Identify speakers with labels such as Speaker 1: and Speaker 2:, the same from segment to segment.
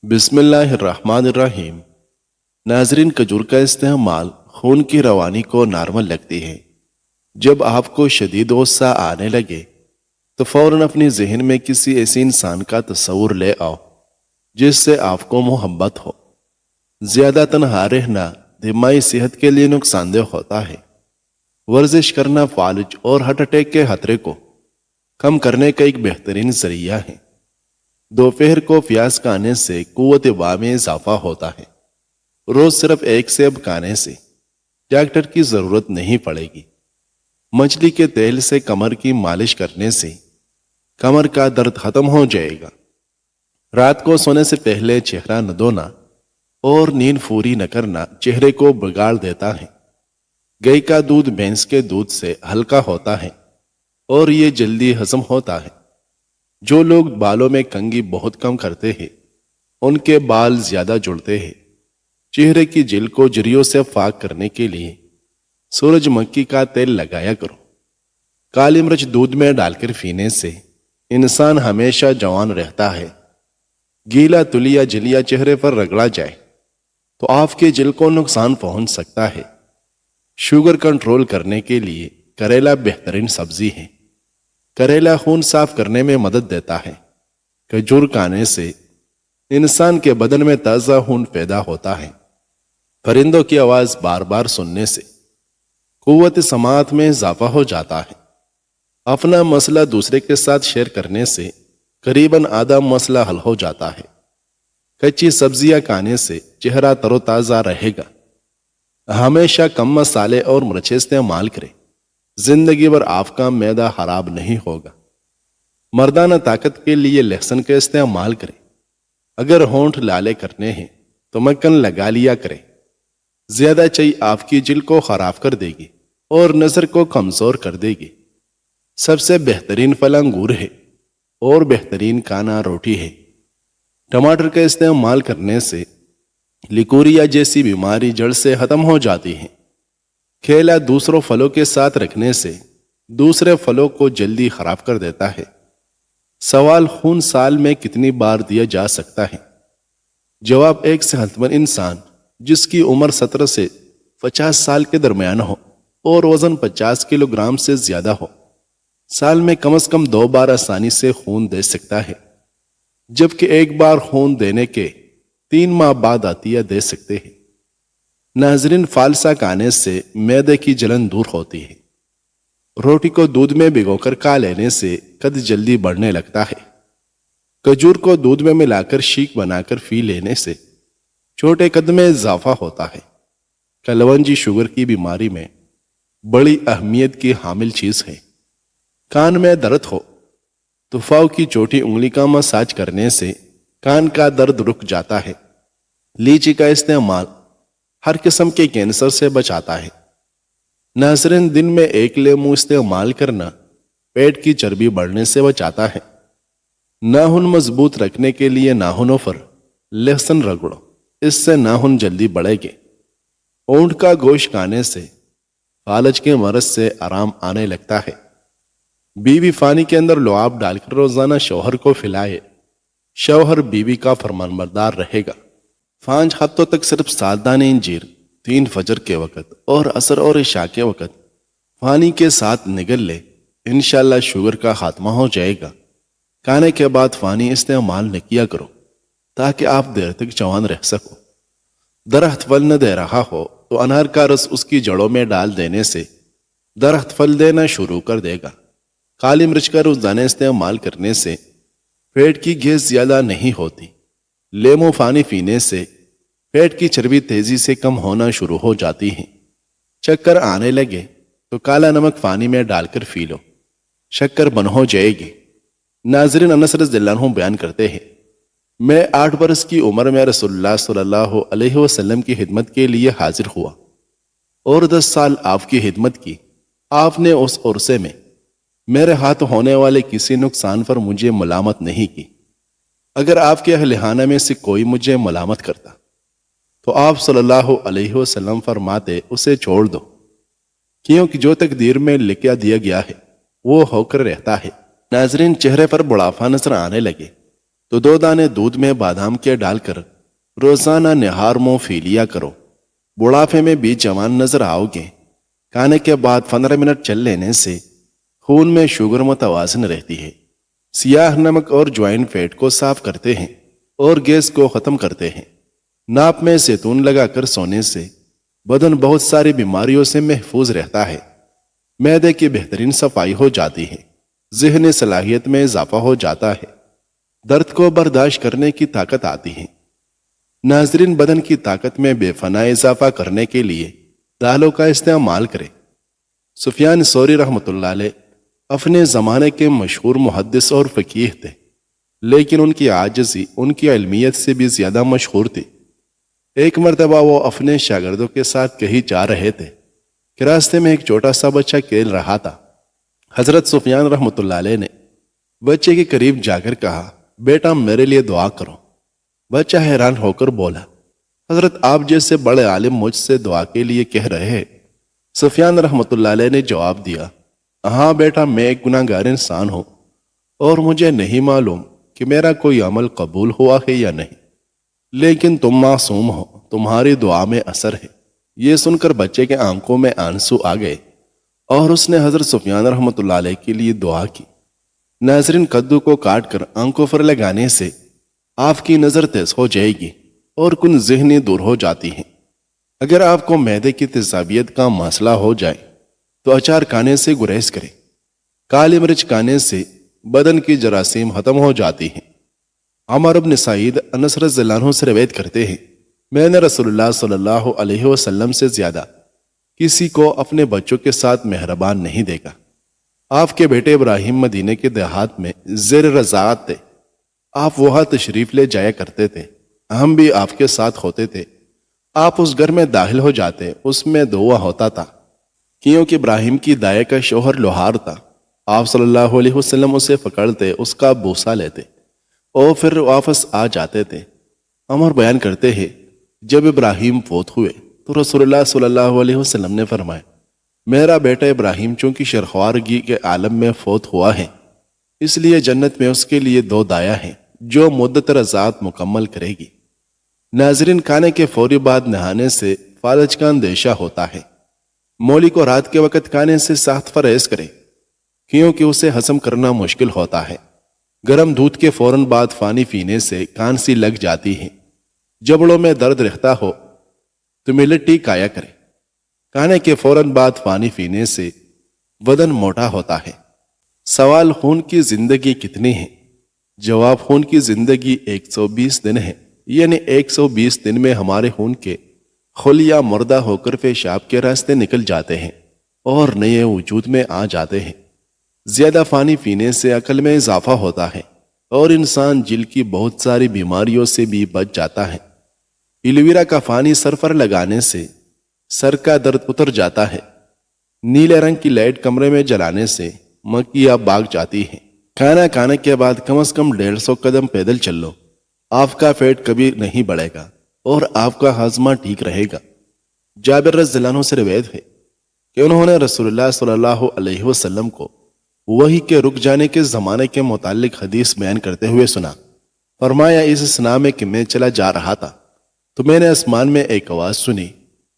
Speaker 1: بسم اللہ الرحمن الرحیم۔ ناظرین، کھجور کا استعمال خون کی روانی کو نارمل لگتی ہے۔ جب آپ کو شدید غصہ آنے لگے تو فوراً اپنی ذہن میں کسی ایسی انسان کا تصور لے آؤ جس سے آپ کو محبت ہو۔ زیادہ تنہا رہنا دماغی صحت کے لیے نقصان دہ ہوتا ہے۔ ورزش کرنا فالج اور ہارٹ اٹیک کے خطرے کو کم کرنے کا ایک بہترین ذریعہ ہے۔ دوپہر کو پیاز کھانے سے قوت دفاع میں اضافہ ہوتا ہے۔ روز صرف ایک سیب کھانے سے ڈاکٹر کی ضرورت نہیں پڑے گی۔ مچھلی کے تیل سے کمر کی مالش کرنے سے کمر کا درد ختم ہو جائے گا۔ رات کو سونے سے پہلے چہرہ نہ دھونا اور نیند پوری نہ کرنا چہرے کو بگاڑ دیتا ہے۔ گائے کا دودھ بھینس کے دودھ سے ہلکا ہوتا ہے اور یہ جلدی ہضم ہوتا ہے۔ جو لوگ بالوں میں کنگھی بہت کم کرتے ہیں ان کے بال زیادہ جڑتے ہیں۔ چہرے کی جلد کو جریوں سے پاک کرنے کے لیے سورج مکھی کا تیل لگایا کرو۔ کالی مرچ دودھ میں ڈال کر پینے سے انسان ہمیشہ جوان رہتا ہے۔ گیلا تلیا جلیا چہرے پر رگڑا جائے تو آپ کے جلد کو نقصان پہنچ سکتا ہے۔ شوگر کنٹرول کرنے کے لیے کریلا بہترین سبزی ہے۔ کریلا خون صاف کرنے میں مدد دیتا ہے۔ کھجور کھانے سے انسان کے بدن میں تازہ خون پیدا ہوتا ہے۔ پرندوں کی آواز بار بار سننے سے قوت سماعت میں اضافہ ہو جاتا ہے۔ اپنا مسئلہ دوسرے کے ساتھ شیئر کرنے سے قریباً آدھا مسئلہ حل ہو جاتا ہے۔ کچی سبزیاں کھانے سے چہرہ تر و تازہ رہے گا۔ ہمیشہ کم مسالے اور مرچیں استعمال کریں۔ زندگی بھر آپ کا معدہ خراب نہیں ہوگا۔ مردانہ طاقت کے لیے لہسن کا استعمال کریں۔ اگر ہونٹ لالے کرنے ہیں تو مکھن لگا لیا کریں۔ زیادہ چائے آپ کی جلد کو خراب کر دے گی اور نظر کو کمزور کر دے گی۔ سب سے بہترین پھل انگور ہے اور بہترین کھانا روٹی ہے۔ ٹماٹر کا استعمال کرنے سے لیکوریا جیسی بیماری جڑ سے ختم ہو جاتی ہے۔ کیلا دوسروں پھلوں کے ساتھ رکھنے سے دوسرے پھلوں کو جلدی خراب کر دیتا ہے۔ سوال، خون سال میں کتنی بار دیا جا سکتا ہے؟ جواب، ایک صحت مند انسان جس کی عمر 17 سے 50 سال کے درمیان ہو اور وزن 50 کلو گرام سے زیادہ ہو، سال میں کم از کم 2 بار آسانی سے خون دے سکتا ہے، جبکہ ایک بار خون دینے کے 3 ماہ بعد عطیہ دے سکتے ہیں۔ ناظرین، فالسا کھانے سے معدے کی جلن دور ہوتی ہے۔ روٹی کو دودھ میں بھگو کر کھا لینے سے قد جلدی بڑھنے لگتا ہے۔ کھجور کو دودھ میں ملا کر شیک بنا کر پی لینے سے چھوٹے قد میں اضافہ ہوتا ہے۔ کلونجی شوگر کی بیماری میں بڑی اہمیت کی حامل چیز ہے۔ کان میں درد ہو تو پاؤں کی چھوٹی انگلی کا مساج کرنے سے کان کا درد رک جاتا ہے۔ لیچی کا استعمال ہر قسم کے کینسر سے بچاتا ہے۔ ناظرین، دن میں 1 لیمو استعمال کرنا پیٹ کی چربی بڑھنے سے بچاتا ہے۔ ناخن مضبوط رکھنے کے لیے ناخنوں پر لہسن رگڑو، اس سے ناخن جلدی بڑھے گے۔ اونٹ کا گوشت کھانے سے فالج کے مرض سے آرام آنے لگتا ہے۔ بیوی پانی کے اندر لعاب ڈال کر روزانہ شوہر کو پھلائے، شوہر بیوی کا فرمانبردار رہے گا۔ 5 ہفتوں تک صرف 7 دانے انجیر 3 فجر کے وقت اور عصر اور عشاء کے وقت پانی کے ساتھ نگل لے، انشاءاللہ شوگر کا خاتمہ ہو جائے گا۔ کھانے کے بعد پانی استعمال نہ کیا کرو تاکہ آپ دیر تک جوان رہ سکو۔ درخت پھل نہ دے رہا ہو تو انار کا رس اس کی جڑوں میں ڈال دینے سے درخت پھل دینا شروع کر دے گا۔ کالی مرچ کا روزانہ استعمال کرنے سے پیٹ کی گیس زیادہ نہیں ہوتی۔ لیمو پانی پینے سے پیٹ کی چربی تیزی سے کم ہونا شروع ہو جاتی ہے۔ چکر آنے لگے تو کالا نمک پانی میں ڈال کر پی لو، شکر بند ہو جائے گی۔ ناظرین، انس رضی اللہ عنہ بیان کرتے ہیں، میں 8 برس کی عمر میں رسول اللہ صلی اللہ علیہ وسلم کی خدمت کے لیے حاضر ہوا اور 10 سال آپ کی خدمت کی۔ آپ نے اس عرصے میں میرے ہاتھ ہونے والے کسی نقصان پر مجھے ملامت نہیں کی۔ اگر آپ کے اہل خانہ میں سے کوئی مجھے ملامت کرتا تو آپ صلی اللہ علیہ وسلم فرماتے اسے چھوڑ دو، کیونکہ جو تقدیر میں لکھ دیا گیا ہے وہ ہو کر رہتا ہے۔ ناظرین، چہرے پر بڑھاپا نظر آنے لگے تو 2 دانے دودھ میں بادام کے ڈال کر روزانہ نہار منہ پی لیا کرو۔ بڑھاپے میں بھی جوان نظر آؤ گے۔ کھانے کے بعد 15 منٹ چل لینے سے خون میں شوگر متوازن رہتی ہے۔ سیاہ نمک اور جوائن فیٹ کو صاف کرتے ہیں اور گیس کو ختم کرتے ہیں۔ ناپ میں زیتون لگا کر سونے سے بدن بہت ساری بیماریوں سے محفوظ رہتا ہے۔ معدے کی بہترین صفائی ہو جاتی ہے۔ ذہنی صلاحیت میں اضافہ ہو جاتا ہے۔ درد کو برداشت کرنے کی طاقت آتی ہے۔ ناظرین، بدن کی طاقت میں بے پناہ اضافہ کرنے کے لیے دالوں کا استعمال کریں۔ سفیان ثوری رحمۃ اللہ علیہ اپنے زمانے کے مشہور محدث اور فقیہ تھے، لیکن ان کی عاجزی ان کی علمیت سے بھی زیادہ مشہور تھی۔ ایک مرتبہ وہ اپنے شاگردوں کے ساتھ کہیں جا رہے تھے کہ راستے میں ایک چھوٹا سا بچہ کھیل رہا تھا۔ حضرت سفیان رحمۃ اللہ علیہ نے بچے کے قریب جا کر کہا، بیٹا میرے لیے دعا کرو۔ بچہ حیران ہو کر بولا، حضرت آپ جیسے بڑے عالم مجھ سے دعا کے لیے کہہ رہے ہیں۔ سفیان رحمۃ اللہ علیہ نے جواب دیا، ہاں بیٹا، میں ایک گناہ گار انسان ہوں اور مجھے نہیں معلوم کہ میرا کوئی عمل قبول ہوا ہے یا نہیں، لیکن تم معصوم ہو، تمہاری دعا میں اثر ہے۔ یہ سن کر بچے کے آنکھوں میں آنسو آ گئے اور اس نے حضرت سفیان رحمۃ اللہ علیہ کے لیے دعا کی۔ ناظرین، کدو کو کاٹ کر آنکھوں پر لگانے سے آپ کی نظر تیز ہو جائے گی اور کن ذہنی دور ہو جاتی ہیں۔ اگر آپ کو معدے کی تیزابیت کا مسئلہ ہو جائے تو اچار کھانے سے گریز کریں۔ کالی مرچ کھانے سے بدن کی جراثیم ختم ہو جاتی ہیں۔ عمر بن سعید انس رضی اللہ عنہ سے روایت کرتے ہیں، میں نے رسول اللہ صلی اللہ علیہ وسلم سے زیادہ کسی کو اپنے بچوں کے ساتھ مہربان نہیں دیکھا۔ آپ کے بیٹے ابراہیم مدینے کے دیہات میں زیر رضاعت تھے۔ آپ وہاں تشریف لے جایا کرتے تھے، ہم بھی آپ کے ساتھ ہوتے تھے۔ آپ اس گھر میں داخل ہو جاتے، اس میں دعا ہوتا تھا، کیونکہ ابراہیم کی دائیں کا شوہر لوہار تھا۔ آپ صلی اللہ علیہ وسلم اسے پکڑتے، اس کا بوسہ لیتے اور پھر واپس آ جاتے تھے۔ عمر بیان کرتے ہیں، جب ابراہیم فوت ہوئے تو رسول اللہ صلی اللہ علیہ وسلم نے فرمایا، میرا بیٹا ابراہیم چونکہ شرخوارگی کے عالم میں فوت ہوا ہے، اس لیے جنت میں اس کے لیے 2 دایا ہیں جو مدت رضاعت مکمل کرے گی۔ ناظرین، کھانے کے فوری بعد نہانے سے فالج کا اندیشہ ہوتا ہے۔ مولی کو رات کے وقت کھانے سے سخت پرہیز کریں، کیونکہ اسے ہضم کرنا مشکل ہوتا ہے۔ گرم دودھ کے فوراً بعد پانی پینے سے کھانسی لگ جاتی ہے۔ جبڑوں میں درد رہتا ہو تو ملٹی کھایا کریں۔ کھانے کے فوراً بعد پانی پینے سے بدن موٹا ہوتا ہے۔ سوال، خون کی زندگی کتنی ہے؟ جواب، خون کی زندگی 120 دن ہے، یعنی 120 دن میں ہمارے خون کے خلیہ مردہ ہو کر پیشاب کے راستے نکل جاتے ہیں اور نئے وجود میں آ جاتے ہیں۔ زیادہ پانی پینے سے عقل میں اضافہ ہوتا ہے اور انسان جلد کی بہت ساری بیماریوں سے بھی بچ جاتا ہے۔ ایلوویرا کا پانی سر پر لگانے سے سر کا درد اتر جاتا ہے۔ نیلے رنگ کی لائٹ کمرے میں جلانے سے مکھیاں بھاگ جاتی ہیں۔ کھانا کھانے کے بعد کم از کم 150 قدم پیدل چل لو، آپ کا پیٹ کبھی نہیں بڑھے گا اور آپ کا ہاضمہ ٹھیک رہے گا۔ جابر رضی اللہ عنہ سے روایت ہے کہ انہوں نے رسول اللہ صلی اللہ علیہ وسلم کو وحی کے رک جانے کے زمانے کے متعلق حدیث بیان کرتے ہوئے سنا۔ فرمایا، اس اسنا میں کہ میں چلا جا رہا تھا تو میں نے آسمان میں ایک آواز سنی۔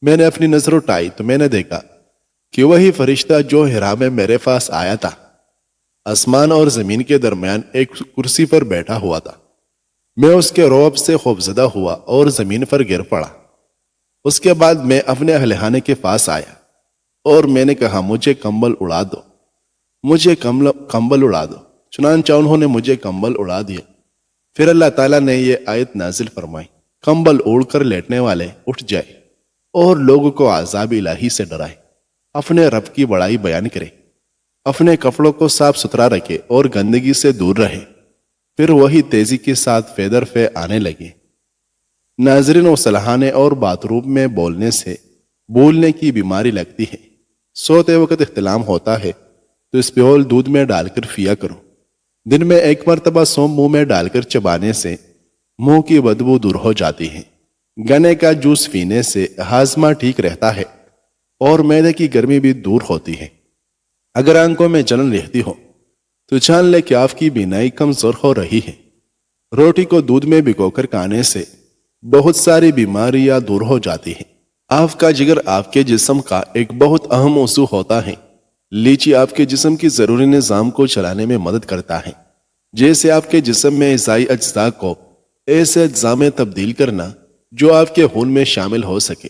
Speaker 1: میں نے اپنی نظر اٹھائی تو میں نے دیکھا کہ وہی فرشتہ جو حرا میں میرے پاس آیا تھا، آسمان اور زمین کے درمیان ایک کرسی پر بیٹھا ہوا تھا۔ میں اس کے رعب سے خوفزدہ ہوا اور زمین پر گر پڑا۔ اس کے بعد میں اپنے اہل خانے کے پاس آیا اور میں نے کہا، مجھے کمبل اڑا دو، مجھے کمبل اڑا دو۔ چنانچہ انہوں نے مجھے کمبل اڑا دیا۔ پھر اللہ تعالیٰ نے یہ آیت نازل فرمائی، کمبل اوڑھ کر لیٹنے والے اٹھ جائے اور لوگوں کو عذاب الہی سے ڈرائے، اپنے رب کی بڑائی بیان کرے، اپنے کپڑوں کو صاف ستھرا رکھے اور گندگی سے دور رہے۔ پھر وہی تیزی کے ساتھ فے در فے آنے لگے۔ ناظرین، و سلحانے اور باتھ روم میں بولنے سے بولنے کی بیماری لگتی ہے۔ سوتے وقت احتلام ہوتا ہے تو اسپیول دودھ میں ڈال کر پیا کرو۔ دن میں 1 مرتبہ سونف منہ میں ڈال کر چبانے سے منہ کی بدبو دور ہو جاتی ہے۔ گنے کا جوس پینے سے ہاضمہ ٹھیک رہتا ہے اور معدے کی گرمی بھی دور ہوتی ہے۔ اگر آنکھوں میں جلن رہتی ہو تو جان لے کہ آپ کی بینائی کمزور ہو رہی ہے۔ روٹی کو دودھ میں بھگو کر کھانے سے بہت ساری بیماریاں دور ہو جاتی ہیں۔ آپ کا جگر آپ کے جسم کا ایک بہت اہم عضو ہوتا ہے۔ لیچی آپ کے جسم کی ضروری نظام کو چلانے میں مدد کرتا ہے، جیسے آپ کے جسم میں غذائی اجزاء کو ایسے اجزاء میں تبدیل کرنا جو آپ کے خون میں شامل ہو سکے،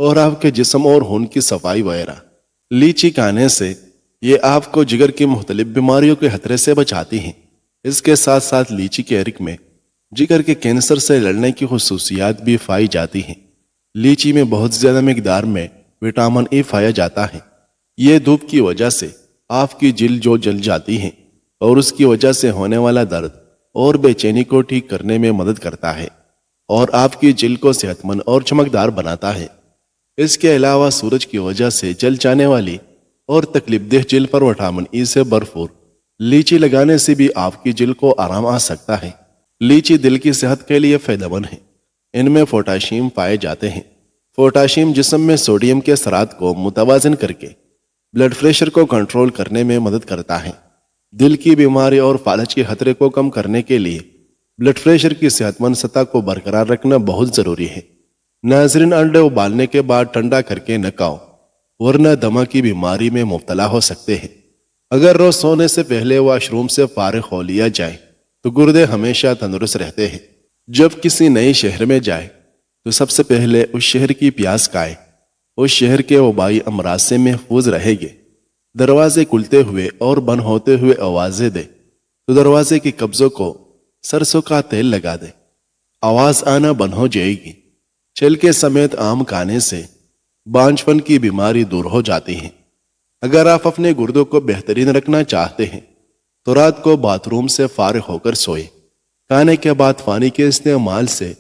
Speaker 1: اور آپ کے جسم اور خون کی صفائی وغیرہ۔ لیچی کھانے سے یہ آپ کو جگر کی مختلف بیماریوں کے خطرے سے بچاتی ہیں۔ اس کے ساتھ ساتھ لیچی کے عرق میں جگر کے کینسر سے لڑنے کی خصوصیات بھی پائی جاتی ہیں۔ لیچی میں بہت زیادہ مقدار میں وٹامن ای پایا جاتا ہے۔ یہ دھوپ کی وجہ سے آپ کی جلد جو جل جاتی ہے اور اس کی وجہ سے ہونے والا درد اور بے چینی کو ٹھیک کرنے میں مدد کرتا ہے اور آپ کی جلد کو صحت مند اور چمکدار بناتا ہے۔ اس کے علاوہ سورج کی وجہ سے جل جانے والی اور تکلیف دہ جلد پر وٹامن ای سے بھرپور لیچی لگانے سے بھی آپ کی جلد کو آرام آ سکتا ہے۔ لیچی دل کی صحت کے لیے فائدہ مند ہے۔ ان میں پوٹاشیم پائے جاتے ہیں۔ پوٹاشیم جسم میں سوڈیم کے اثرات کو متوازن کر کے بلڈ پریشر کو کنٹرول کرنے میں مدد کرتا ہے۔ دل کی بیماری اور فالج کے خطرے کو کم کرنے کے لیے بلڈ پریشر کی صحت مند سطح کو برقرار رکھنا بہت ضروری ہے۔ ناظرین، انڈے ابالنے کے بعد ٹھنڈا کر کے نہ کھاؤ، ورنہ دمہ کی بیماری میں مبتلا ہو سکتے ہیں۔ اگر روز سونے سے پہلے واش روم سے فارغ ہو لیا جائے تو گردے ہمیشہ تندرست رہتے ہیں۔ جب کسی نئے شہر میں جائے تو سب سے پہلے اس شہر کی پیاس کھائے، اس شہر کے وبائی امراض سے محفوظ رہے گے۔ دروازے کھلتے ہوئے اور بند ہوتے ہوئے آوازیں دے تو دروازے کی قبضوں کو سرسوں کا تیل لگا دے، آواز آنا بند ہو جائے گی۔ چھلکے سمیت آم کھانے سے بانجھپن کی بیماری دور ہو جاتی ہے۔ اگر آپ اپنے گردوں کو بہترین رکھنا چاہتے ہیں تو رات کو باتھ روم سے فارغ ہو کر سوئے۔ کھانے کے بعد پانی کے استعمال سے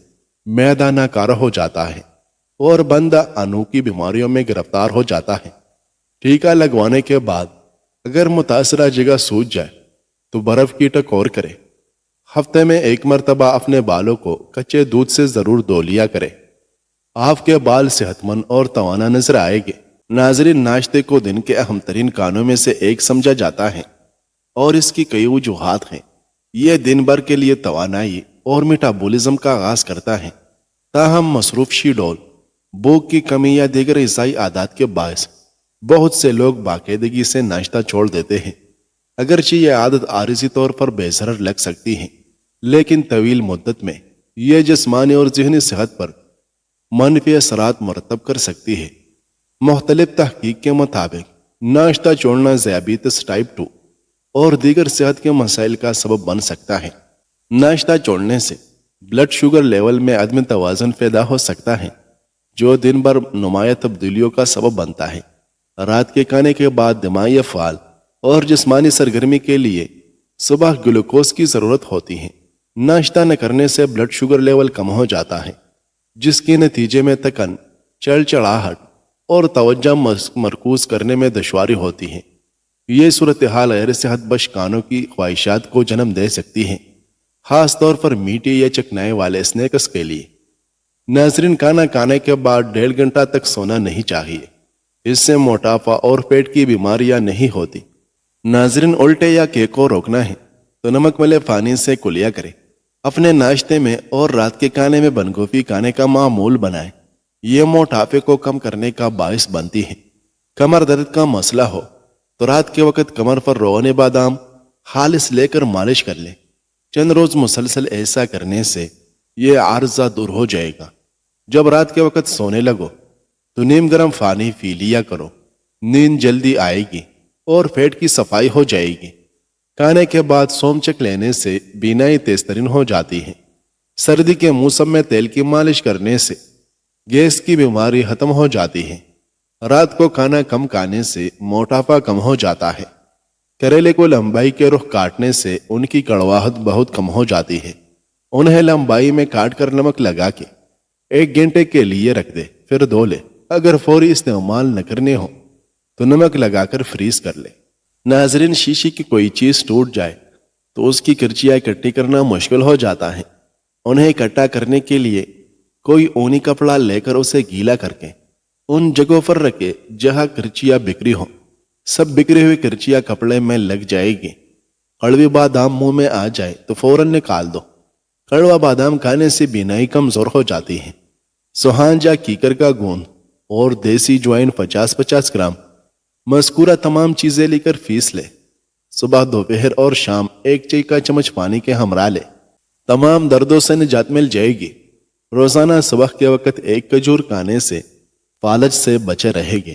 Speaker 1: معدہ ناکارہ ہو جاتا ہے اور بندہ انو کی بیماریوں میں گرفتار ہو جاتا ہے۔ ٹیکا لگوانے کے بعد اگر متاثرہ جگہ سوج جائے تو برف کی ٹکور کرے۔ ہفتے میں ایک مرتبہ اپنے بالوں کو کچے دودھ سے ضرور دھو لیا کرے۔ آپ کے بال صحت مند اور توانا نظر آئے گے۔ ناظرین، ناشتے کو دن کے اہم ترین کاموں میں سے ایک سمجھا جاتا ہے اور اس کی کئی وجوہات ہیں۔ یہ دن بھر کے لیے توانائی اور میٹابولزم کا آغاز کرتا ہے۔ تاہم مصروف شیڈول، بھوک کی کمی یا دیگر غذائی عادات کے باعث بہت سے لوگ باقاعدگی سے ناشتہ چھوڑ دیتے ہیں۔ اگرچہ یہ عادت عارضی طور پر بے ضرر لگ سکتی ہے، لیکن طویل مدت میں یہ جسمانی اور ذہنی صحت پر منفی اثرات مرتب کر سکتی ہے۔ مختلف تحقیق کے مطابق ناشتہ چھوڑنا ذیابیطس ٹائپ 2 اور دیگر صحت کے مسائل کا سبب بن سکتا ہے۔ ناشتہ چھوڑنے سے بلڈ شوگر لیول میں عدم توازن پیدا ہو سکتا ہے، جو دن بھر نمایاں تبدیلیوں کا سبب بنتا ہے۔ رات کے کھانے کے بعد دماغی افعال اور جسمانی سرگرمی کے لیے صبح گلوکوز کی ضرورت ہوتی ہے۔ ناشتہ نہ کرنے سے بلڈ شوگر لیول کم ہو جاتا ہے، جس کے نتیجے میں تھکن، چڑچڑاہٹ اور توجہ مرکوز کرنے میں دشواری ہوتی ہے۔ یہ صورتحال غیر صحت بخش کھانوں کی خواہشات کو جنم دے سکتی ہے، خاص طور پر میٹھے یا چکنائے والے اسنیکس کے لیے۔ ناظرین، کھانا کھانے کے بعد 1.5 گھنٹہ تک سونا نہیں چاہیے۔ اس سے موٹاپا اور پیٹ کی بیماریاں نہیں ہوتی۔ ناظرین، الٹے یا کیک کو روکنا ہے تو نمک ملے پانی سے کلیا کریں۔ اپنے ناشتے میں اور رات کے کھانے میں بند گوبھی کھانے کا معمول بنائیں۔ یہ موٹاپے کو کم کرنے کا باعث بنتی ہے۔ کمر درد کا مسئلہ ہو تو رات کے وقت کمر پر روغن بادام خالص لے کر مالش کر لیں۔ چند روز مسلسل ایسا کرنے سے یہ عارضہ دور ہو جائے گا۔ جب رات کے وقت سونے لگو تو نیم گرم پانی پی لیا کرو، نیند جلدی آئے گی اور پیٹ کی صفائی ہو جائے گی۔ کھانے کے بعد سومچک لینے سے بینائی تیز ترین ہو جاتی ہے۔ سردی کے موسم میں تیل کی مالش کرنے سے گیس کی بیماری ختم ہو جاتی ہے۔ رات کو کھانا کم کھانے سے موٹاپا کم ہو جاتا ہے۔ کریلے کو لمبائی کے رخ کاٹنے سے ان کی کڑواہٹ بہت کم ہو جاتی ہے۔ انہیں لمبائی میں کاٹ کر نمک لگا کے 1 گھنٹے کے لیے رکھ دے، پھر دھو لے۔ اگر فوری استعمال نہ کرنے ہو تو نمک لگا کر فریز کر لے۔ ناظرین، شیشے کی کوئی چیز ٹوٹ جائے تو اس کی کرچیاں اکٹھی کرنا مشکل ہو جاتا ہے۔ انہیں اکٹھا کرنے کے لیے کوئی اونی کپڑا لے کر اسے گیلا کر کے ان جگہوں پر رکھے جہاں کرچیاں بکھری ہوں۔ سب بکھری ہوئی کرچیاں کپڑے میں لگ جائے گی۔ کڑوی بادام منہ میں آ جائے تو فوراً نکال دو۔ کڑوا بادام کھانے سے بینائی کمزور ہو جاتی ہے۔ سوہان یا کیکر کا گوند اور دیسی جوائن 50-50 گرام، مذکورہ تمام چیزیں لے کر پیس لے۔ صبح، دوپہر اور شام 1 چائے کا چمچ پانی کے ہمراہ لے، تمام دردوں سے نجات مل جائے گی۔ روزانہ صبح کے وقت 1 کھجور کھانے سے فالج سے بچے رہے گے۔